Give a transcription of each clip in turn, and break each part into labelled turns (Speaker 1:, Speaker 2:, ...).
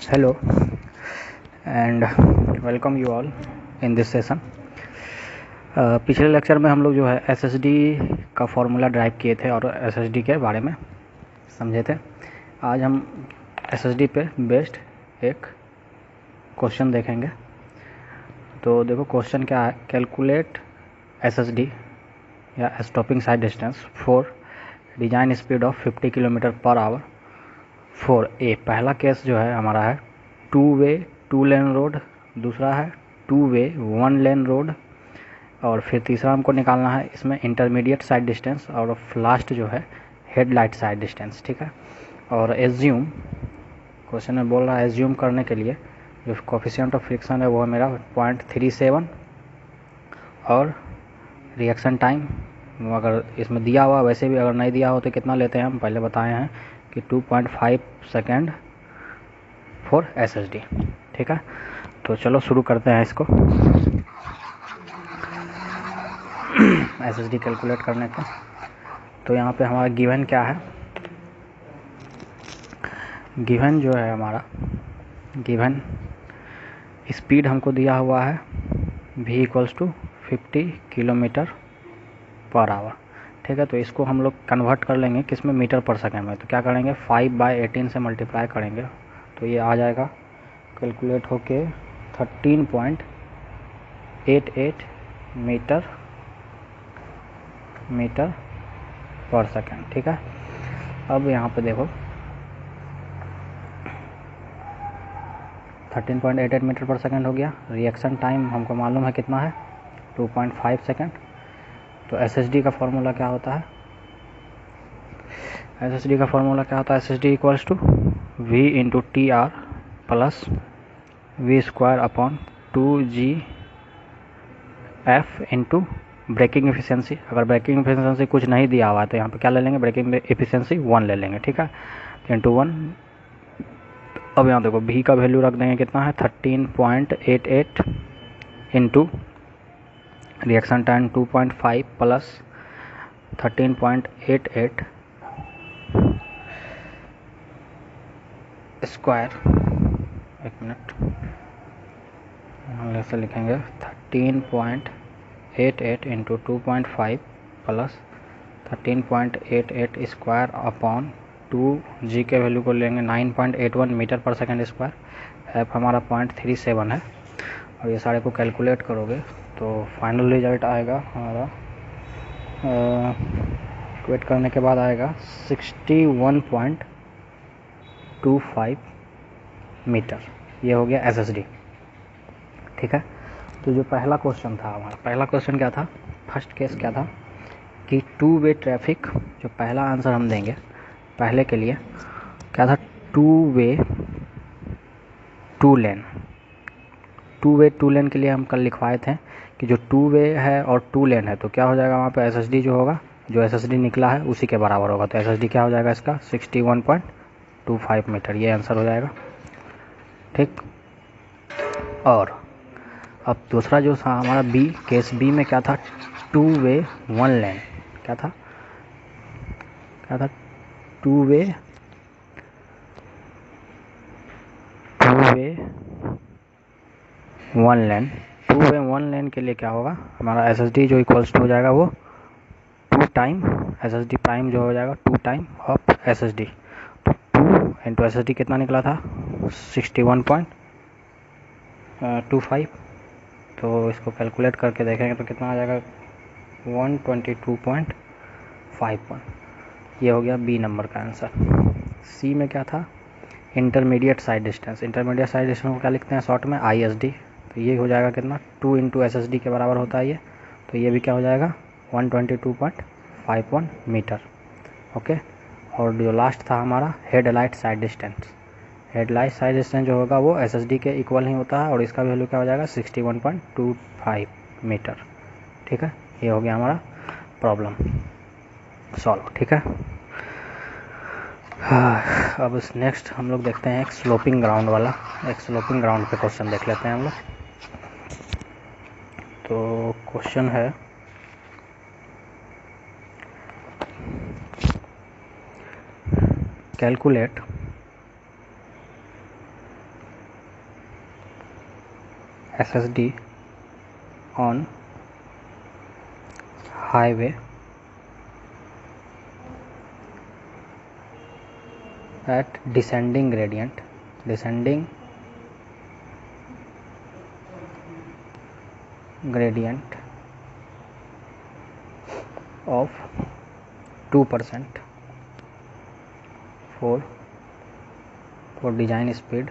Speaker 1: Hello and welcome you all in this session. पिछले lecture में हम लोग जो है SSD का फॉर्मूला ड्राइव किए थे और SSD के बारे में समझे थे। आज हम SSD पे बेस्ड एक क्वेश्चन देखेंगे। तो देखो क्वेश्चन क्या है, कैलकुलेट SSD या stopping side distance for design speed of 50 kilometre per hour for a. पहला केस जो है हमारा है 2 वे 2 लेन रोड, दूसरा है 2 वे 1 लेन रोड, और फिर तीसरा हमको निकालना है इसमें इंटरमीडिएट साइड डिस्टेंस और लास्ट जो है हेडलाइट साइड डिस्टेंस। ठीक है। और एज्यूम क्वेश्चन में बोल रहा है एज्यूम करने के लिए जो कोफिशिएंट ऑफ फ्रिक्शन है वो है मेरा 0.37 और रिएक्शन टाइम अगर इसमें दिया हुआ, वैसे भी अगर नहीं दिया हो तो कितना लेते हैं हम पहले बताए हैं कि 2.5 सेकेंड फॉर SSD। ठीक है, तो चलो शुरू करते हैं इसको SSD कैलकुलेट करने का। तो यहाँ पे हमारा गिवन क्या है, गिवन जो है हमारा गिवन स्पीड हमको दिया हुआ है v = 50 किलोमीटर पर आवर। ठीक है, तो इसको हम लोग कन्वर्ट कर लेंगे किसमें, मीटर पर सेकेंड में। तो क्या करेंगे 5/18 से मल्टीप्लाई करेंगे तो ये आ जाएगा कैलकुलेट होके 13.88 मीटर पर सेकेंड। ठीक है, अब यहाँ पे देखो 13.88 मीटर पर सेकेंड हो गया। रिएक्शन टाइम हमको मालूम है कितना है, 2.5 सेकेंड। तो SSD का फॉर्मूला क्या होता है, SSD का फॉर्मूला क्या होता है, SSD = V × TR plus V² / 2GF into braking efficiency. अगर ब्रेकिंग एफिशिएंसी कुछ नहीं दिया हुआ है तो यहाँ पे क्या ले लेंगे, ब्रेकिंग एफिशिएंसी 1 ले लेंगे। ठीक है, इंटू 1। अब यहाँ देखो V का वैल्यू रख देंगे कितना है 13.88 into reaction time 2.5 plus 13.88 square, एक मिनट हम ऐसे लिखेंगे 13.88 into 2.5 plus 13.88 square upon 2G के वैल्यू को लेंगे 9.81 मीटर पर सेकेंड स्क्वायर। F हमारा 0.37 है और ये सारे को कैलकुलेट करोगे तो फाइनल रिजल्ट आएगा हमारा वेट करने के बाद आएगा 61.25 मीटर। ये हो गया SSD। ठीक है, तो जो पहला क्वेश्चन था हमारा, पहला क्वेश्चन क्या था, फर्स्ट केस क्या था कि 2 वे ट्रैफिक, जो पहला आंसर हम देंगे पहले के लिए क्या था, 2 वे 2 लेन। 2 वे 2 लेन के लिए हम कल लिखवाए थे कि जो 2 वे है और 2 लेन है तो क्या हो जाएगा वहाँ पे SSD जो होगा, जो SSD निकला है उसी के बराबर होगा। तो SSD क्या हो जाएगा इसका 61.25 मीटर, ये आंसर हो जाएगा। ठीक, और अब दूसरा जो था हमारा B, केस B में क्या था, 2 वे 1 लेन। क्या था 2 वे 1 लेन। 2 वे 1 लेन के लिए क्या होगा हमारा SSD जो इक्वल्स टू हो जाएगा वो 2 टाइम SSD प्राइम जो हो जाएगा 2 टाइम ऑफ SSD। तो 2 इंटू SSD कितना निकला था 61.25। तो इसको कैलकुलेट करके देखेंगे तो कितना आ जाएगा 122.51। ये हो गया B नंबर का आंसर। C में क्या था, intermediate side distance. Intermediate side distance को क्या लिखते हैं शॉर्ट में ISD। तो ये हो जाएगा कितना 2 इंटू SSD के बराबर होता है ये। तो ये भी क्या हो जाएगा 122.51 मीटर। ओके, और जो लास्ट था हमारा headlight side distance. Headlight side distance जो होगा वो SSD के इक्वल ही होता है और इसका वैल्यू क्या हो जाएगा 61.25 मीटर। ठीक है, ये हो गया हमारा प्रॉब्लम सॉल्व। ठीक है, अब इस नेक्स्ट हम लोग देखते हैं एक स्लोपिंग ग्राउंड वाला, एक स्लोपिंग ग्राउंड पे क्वेश्चन देख लेते हैं हम लोग। तो क्वेश्चन है calculate SSD on highway at descending gradient of 2% for design speed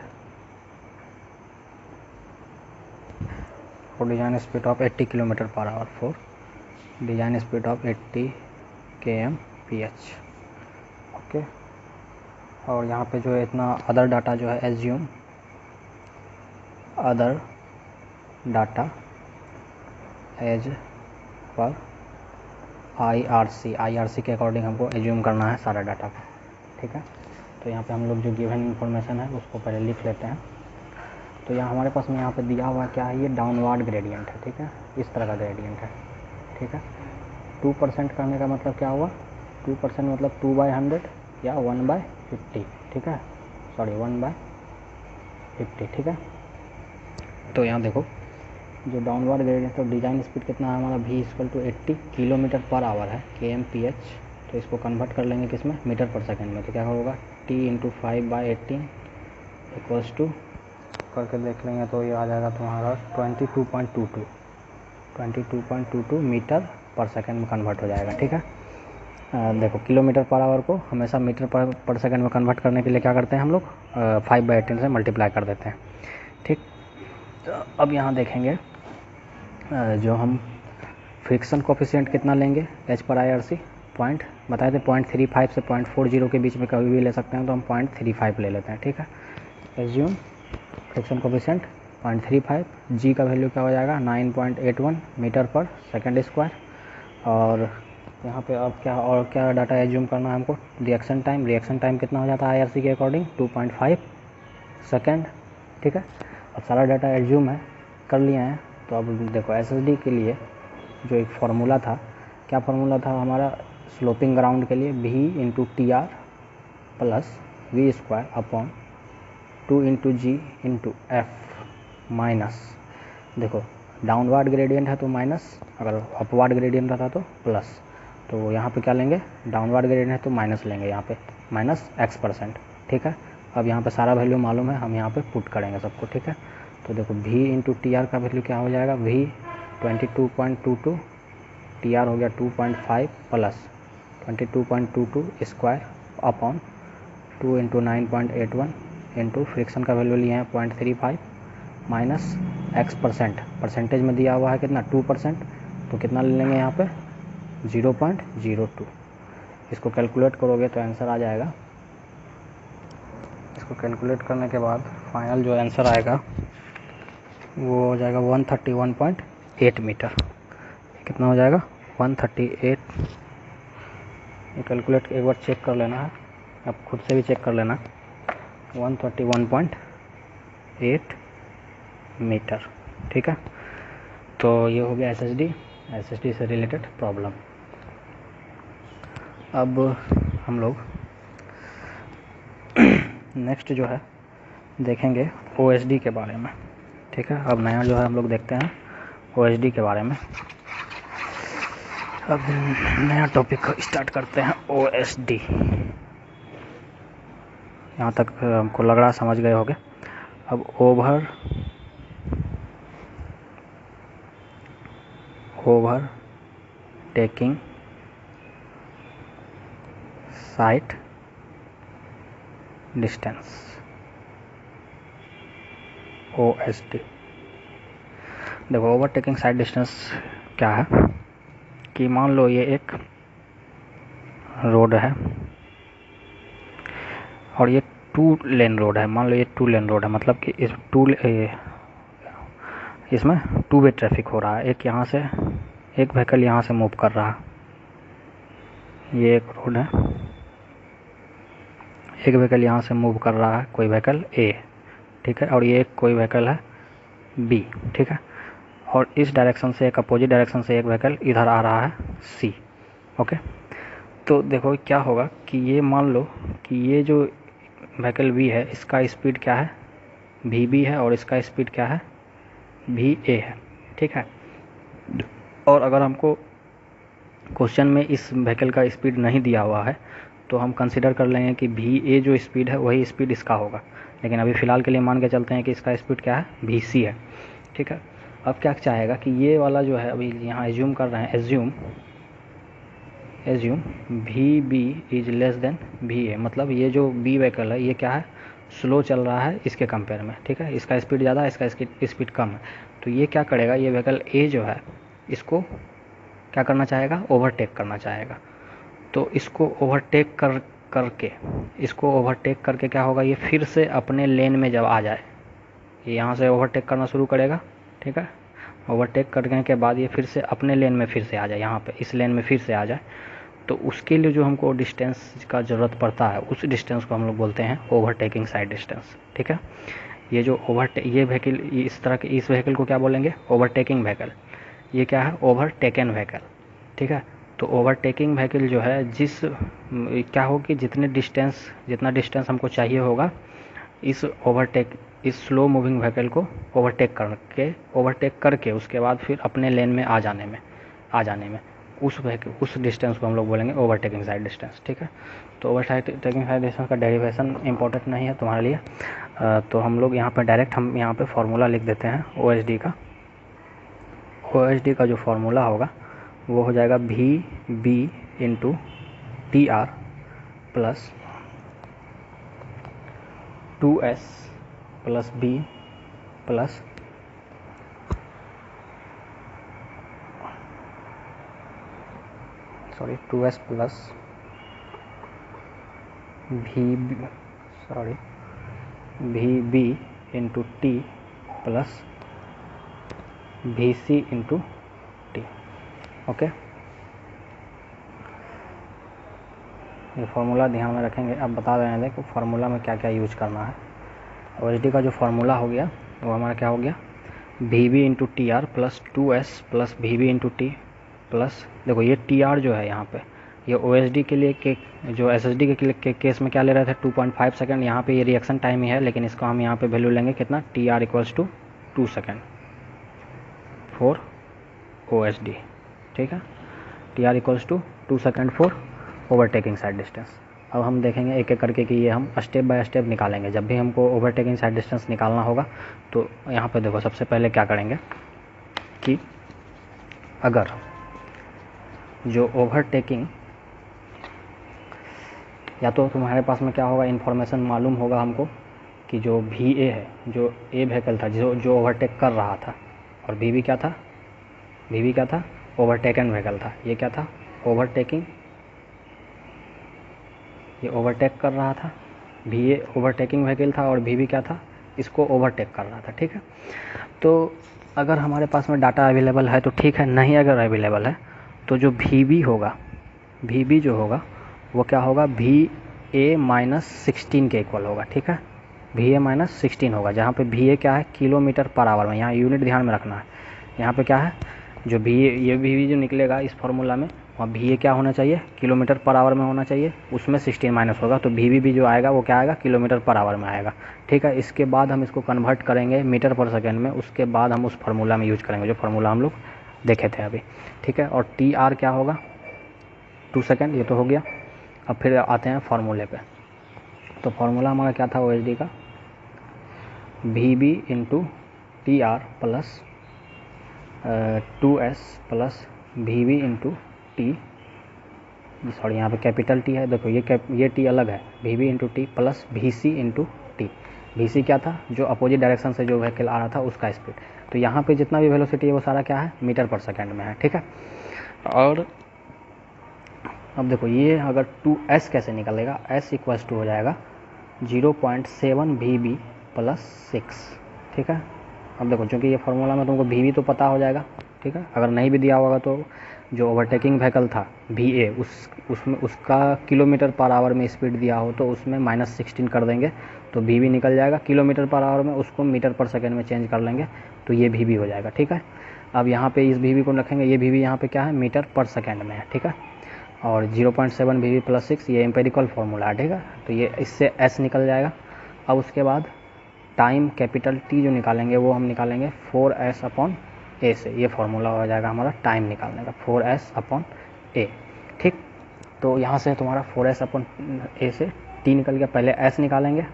Speaker 1: of 80 km/h for design speed of 80 km/h। Okay, और यहाँ पे जो है इतना अदर डाटा जो है एज्यूम अदर डाटा एज पर IRC के अकॉर्डिंग हमको एज्यूम करना है सारा डाटा को, ठीक है। तो यहाँ पे हम लोग जो गिवन इन्फॉर्मेशन है उसको पहले लिख लेते हैं। तो यहाँ हमारे पास में यहाँ पे दिया हुआ क्या है, ये डाउनवर्ड ग्रेडियंट है, ठीक है, इस तरह का ग्रेडियंट है, ठीक है। 2% करने का मतलब क्या हुआ, 2% मतलब 2/100 या 1/50, ठीक है, सॉरी 1/50, ठीक है। तो यहाँ देखो जो डाउनवर्ड ग्रेडियंट तो डिज़ाइन स्पीड कितना है हमारा, v = 80 km/h है, km/h। तो इसको कन्वर्ट कर लेंगे किस में, मीटर पर सेकेंड में। तो क्या होगा, t × 5/18 = करके देख लेंगे तो ये आ जाएगा तुम्हारा 22.22 मीटर पर सेकेंड में कन्वर्ट हो जाएगा, ठीक है। देखो km/h को हमेशा मीटर पर सेकेंड में कन्वर्ट करने के लिए क्या करते हैं हम लोग, 5/18 से मल्टीप्लाई कर देते हैं, ठीक। तो अब यहाँ देखेंगे जो हम फ्रिक्शन कोफिशिएंट कितना लेंगे H/IRC, पॉइंट बताए थे 0.35 से 0.40 के बीच में कभी भी ले सकते हैं, तो हम 0.35 ले लेते हैं, ठीक है। एज्यूम फ्रिक्शन कोफिशिएंट 0.35, जी का वैल्यू क्या हो जाएगा 9.81 मीटर पर सेकेंड स्क्वायर। और यहाँ पे अब क्या डाटा एज्यूम करना है हमको, रिएक्शन टाइम कितना हो जाता है IRC के अकॉर्डिंग 2.5 सेकेंड, ठीक है। अब सारा डाटा एज्यूम है, कर लिया है। तो अब देखो SSD के लिए जो एक फार्मूला था, क्या फार्मूला था हमारा, स्लोपिंग ग्राउंड के लिए V × TR + V² / 2 × G × F minus, देखो डाउनवर्ड ग्रेडियंट है तो माइनस, अगर अपवर्ड ग्रेडियंट रहता तो प्लस। तो यहाँ पे क्या लेंगे, डाउनवर्ड ग्रेडियंट है तो माइनस लेंगे, यहाँ पे -X%, ठीक है। अब यहाँ पे सारा वैल्यू मालूम है, हम यहाँ पे पुट करेंगे सबको, ठीक है। तो देखो V × TR का वैल्यू क्या हो जाएगा, V 22.22, TR हो गया 2.5 plus 22.22 square upon 2 × 9.81 into friction का वैल्यू लिए हैं 0.35 माइनस X%, परसेंटेज में दिया हुआ है कितना 2%, तो कितना ले लेंगे यहाँ पे 0.02। इसको कैलकुलेट करोगे तो आंसर आ जाएगा, इसको कैलकुलेट करने के बाद फाइनल जो आंसर आएगा वो हो जाएगा 131.8 मीटर। कितना हो जाएगा 138, ये कैलकुलेट एक बार चेक कर लेना है, आप खुद से भी चेक कर लेना, 131.8 मीटर, ठीक है। तो ये हो गया SSD से रिलेटेड प्रॉब्लम। अब हम लोग नेक्स्ट जो है देखेंगे OSD के बारे में, ठीक है। अब नया जो है हम लोग देखते हैं OSD के बारे में। अब नया टॉपिक स्टार्ट करते हैं OSD। यहाँ तक हमको लग रहा समझ गए होंगे। अब over taking site distance, OSD। देखो ओवरटेकिंग साइड डिस्टेंस क्या है कि मान लो ये एक रोड है और ये 2 लेन रोड है, मान लो ये 2 लेन रोड है, मतलब कि इसमें 2 वे ट्रैफिक हो रहा है, एक यहाँ से एक व्हीकल यहाँ से मूव कर रहा है, ये एक रोड है, एक व्हीकल यहाँ से मूव कर रहा है, कोई व्हीकल A, ठीक है, और ये कोई व्हीकल है B, ठीक है, और इस डायरेक्शन से एक अपोजिट डायरेक्शन से एक व्हीकल इधर आ रहा है C, ओके। तो देखो क्या होगा कि ये मान लो कि ये जो व्हीकल B है इसका स्पीड क्या है, VB है, और इसका स्पीड क्या है भी ए है, ठीक है। और अगर हमको क्वेश्चन में इस व्हीकल का स्पीड नहीं दिया हुआ है तो हम कंसिडर कर लेंगे कि भी ए जो स्पीड है वही स्पीड इसका होगा, लेकिन अभी फ़िलहाल के लिए मान के चलते हैं कि इसका स्पीड क्या है, भी सी है, ठीक है। अब क्या चाहेगा कि ये वाला जो है, अभी यहाँ एज्यूम कर रहे हैं, एज्यूम भी बी इज लेस देन भी ए, मतलब ये जो बी व्हीकल है ये क्या है, स्लो चल रहा है इसके कंपेयर में, ठीक है। इसका स्पीड ज़्यादा है, इसका स्पीड कम है, तो ये क्या करेगा, ये व्हीकल ए जो है इसको क्या करना चाहेगा, ओवरटेक करना चाहेगा। तो इसको ओवरटेक करके क्या होगा, ये फिर से अपने लेन में जब आ जाए, ये यहाँ से ओवरटेक करना शुरू करेगा, ठीक है। ओवरटेक करने के बाद ये फिर से अपने लेन में फिर से आ जाए, यहाँ पे इस लेन में फिर से आ जाए, तो उसके लिए जो हमको डिस्टेंस का ज़रूरत पड़ता है उस डिस्टेंस को हम लोग बोलते हैं ओवरटेकिंग साइड डिस्टेंस, ठीक है। ये जो ये व्हीकल, इस तरह के इस व्हीकल को क्या बोलेंगे, ओवरटेकिंग व्हीकल। ये क्या है, ओवरटेकन व्हीकल, ठीक है। तो ओवरटेकिंग व्हीकल जो है क्या हो कि जितना डिस्टेंस हमको चाहिए होगा इस स्लो मूविंग व्हीकल को ओवरटेक करके उसके बाद फिर अपने लेन में आ जाने में उस डिस्टेंस को हम लोग बोलेंगे ओवरटेकिंग साइड डिस्टेंस, ठीक है। तो ओवरटेकिंग साइड डिस्टेंस का डेरिवेशन इंपॉर्टेंट नहीं है तुम्हारे लिए, तो हम लोग यहाँ पर डायरेक्ट हम यहाँ पे फॉर्मूला लिख देते हैं OHD का जो फार्मूला होगा वो हो जाएगा v b into T R plus 2s plus b plus 2s plus v b into t plus v c into t, okay. ये फार्मूला ध्यान में रखेंगे, अब बता रहे थे कि फार्मूला में क्या क्या यूज करना है। OHD का जो फार्मूला हो गया वो हमारा क्या हो गया, v b into T R plus 2s plus v b into t plus, देखो ये टी आर जो है यहाँ पे, ये OHD के लिए जो SSD के केस में क्या ले रहे थे 2.5 सेकेंड, यहाँ पे ये रिएक्शन टाइम ही है, लेकिन इसको हम यहाँ पे वैल्यू लेंगे कितना, t r equals to 2 second for OHD, ठीक है। T r equals to 2 second for overtaking side distance. अब हम देखेंगे एक एक करके कि ये हम स्टेप बाय स्टेप निकालेंगे। जब भी हमको ओवरटेकिंग साइड डिस्टेंस निकालना होगा तो यहाँ पे देखो सबसे पहले क्या करेंगे कि अगर जो ओवरटेकिंग, या तो तुम्हारे पास में क्या होगा, इन्फॉर्मेशन मालूम होगा हमको कि जो भी ए है, जो ए व्हीकल था जो ओवरटेक कर रहा था, और भी बी क्या था, ओवरटेकन व्हीकल था। ये क्या था, ये ओवरटेक कर रहा था, भी ए ओवरटेकिंग व्हीकल था और भी बी क्या था, इसको ओवरटेक कर रहा था, ठीक है। तो अगर हमारे पास में डाटा अवेलेबल है तो ठीक है, नहीं अगर अवेलेबल है तो जो भी बी जो होगा वो क्या होगा, भी ए माइनस 16 के इक्वल होगा, ठीक है। भी ए माइनस 16 होगा, जहाँ पे भी ए क्या है, किलोमीटर पर आवर में, यहाँ यूनिट ध्यान में रखना है। यहाँ पे क्या है, जो भी ये भी जो निकलेगा इस फार्मूला में, वहाँ भी ए क्या होना चाहिए, किलोमीटर पर आवर में होना चाहिए, उसमें 16 माइनस होगा, तो भी जो आएगा वो क्या आएगा, किलोमीटर पर आवर में आएगा, ठीक है। इसके बाद हम इसको कन्वर्ट करेंगे मीटर पर सेकेंड में, उसके बाद हम उस फार्मूला में यूज करेंगे जो फार्मूला हम लोग देखे थे अभी, ठीक है। और टी आर क्या होगा, 2 सेकेंड, ये तो हो गया। अब फिर आते हैं फार्मूले पे। तो फार्मूला हमारा क्या था OHD का, v b into T R plus 2s plus v b into t, sorry यहाँ पे कैपिटल टी है, देखो ये टी अलग है, भी b into t plus v c into T. भी सी क्या था, जो अपोजिट डायरेक्शन से जो व्हीकल आ रहा था उसका स्पीड। तो यहाँ पे जितना भी वेलोसिटी है वो सारा क्या है, मीटर पर सेकेंड में है, ठीक है। और अब देखो ये अगर 2s कैसे निकलेगा, s इक्वल्स टू हो जाएगा 0.7 भी बी प्लस 6, ठीक है। अब देखो चूँकि ये फार्मूला में तुमको भी तो पता हो जाएगा, ठीक है। अगर नहीं भी दिया होगा तो जो ओवरटेकिंग व्हीकल था भी ए, उसमें उसका किलोमीटर पर आवर में स्पीड दिया हो तो उसमें -16 कर देंगे तो भी निकल जाएगा किलोमीटर पर आवर में, उसको मीटर पर सेकेंड में चेंज कर लेंगे तो ये भी हो जाएगा, ठीक है। अब यहाँ पे इस भी को रखेंगे, ये भी यहाँ पे क्या है, मीटर पर सेकेंड में है, ठीक है। और 0.7 भी प्लस 6 ये एम्पेरिकल फार्मूला है, ठीक है। तो ये इससे s निकल जाएगा। अब उसके बाद टाइम कैपिटल टी जो निकालेंगे वो हम निकालेंगे 4s अपॉन ए से। ये फार्मूला हो जाएगा हमारा टाइम निकालने का, 4s अपॉन ए। ठीक, तो यहाँ से तुम्हारा 4s अपॉन ए से टी निकल गया। पहले s निकालेंगे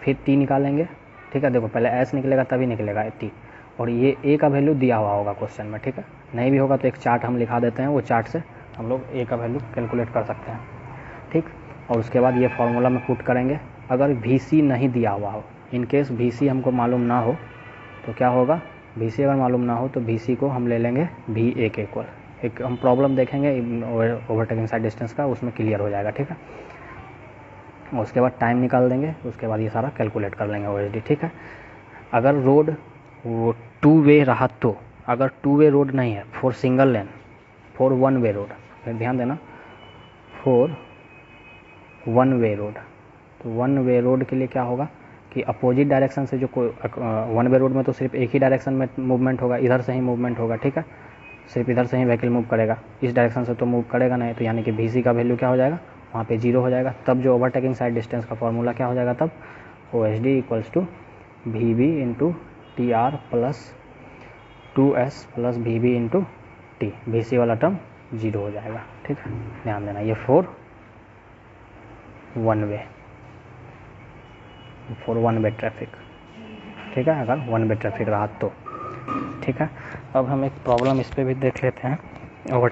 Speaker 1: फिर टी निकालेंगे। ठीक है, देखो पहले s निकलेगा तभी निकलेगा टी, और ये ए का वैल्यू दिया हुआ होगा क्वेश्चन में। ठीक है, नहीं भी होगा तो एक चार्ट हम लिखा देते हैं, वो चार्ट से हम लोग ए का वैल्यू कैलकुलेट कर सकते हैं। ठीक, और उसके बाद ये फार्मूला में पुट करेंगे। अगर वी सी नहीं दिया हुआ हो, इन केस वी सी हमको मालूम ना हो तो क्या होगा, वी सी अगर मालूम ना हो तो वी सी को हम ले लेंगे वी ए के इक्वल। एक हम प्रॉब्लम देखेंगे ओवरटेकिंग साइड डिस्टेंस का, उसमें क्लियर हो जाएगा। ठीक है, उसके बाद टाइम निकाल देंगे, उसके बाद ये सारा कैलकुलेट कर लेंगे ऑलरेडी। ठीक है, अगर रोड वो 2 वे रहा तो, अगर 2 वे रोड नहीं है, for single lane, for 1 way road, फिर ध्यान देना फॉर 1 वे रोड, तो 1 वे रोड के लिए क्या होगा कि अपोजिट डायरेक्शन से जो कोई 1 वे रोड में तो सिर्फ एक ही डायरेक्शन में मूवमेंट होगा, इधर से ही मूवमेंट होगा। ठीक है, सिर्फ इधर से ही व्हीकल मूव करेगा, इस डायरेक्शन से तो मूव करेगा नहीं, तो यानी कि वी सी का वैल्यू क्या हो जाएगा, वहाँ पे 0 हो जाएगा। तब जो ओवरटेकिंग साइड डिस्टेंस का फॉर्मूला क्या हो जाएगा, तब O H D equals to V B into T R plus 2s plus V B into T, V C वाला टर्म 0 हो जाएगा। ठीक है, ध्यान देना ये फॉर 1 वे ट्रैफिक। ठीक है, अगर 1 वे ट्रैफिक रहा तो। ठीक है, अब हम एक प्रॉब्लम इस पर भी देख लेते हैं। ओवर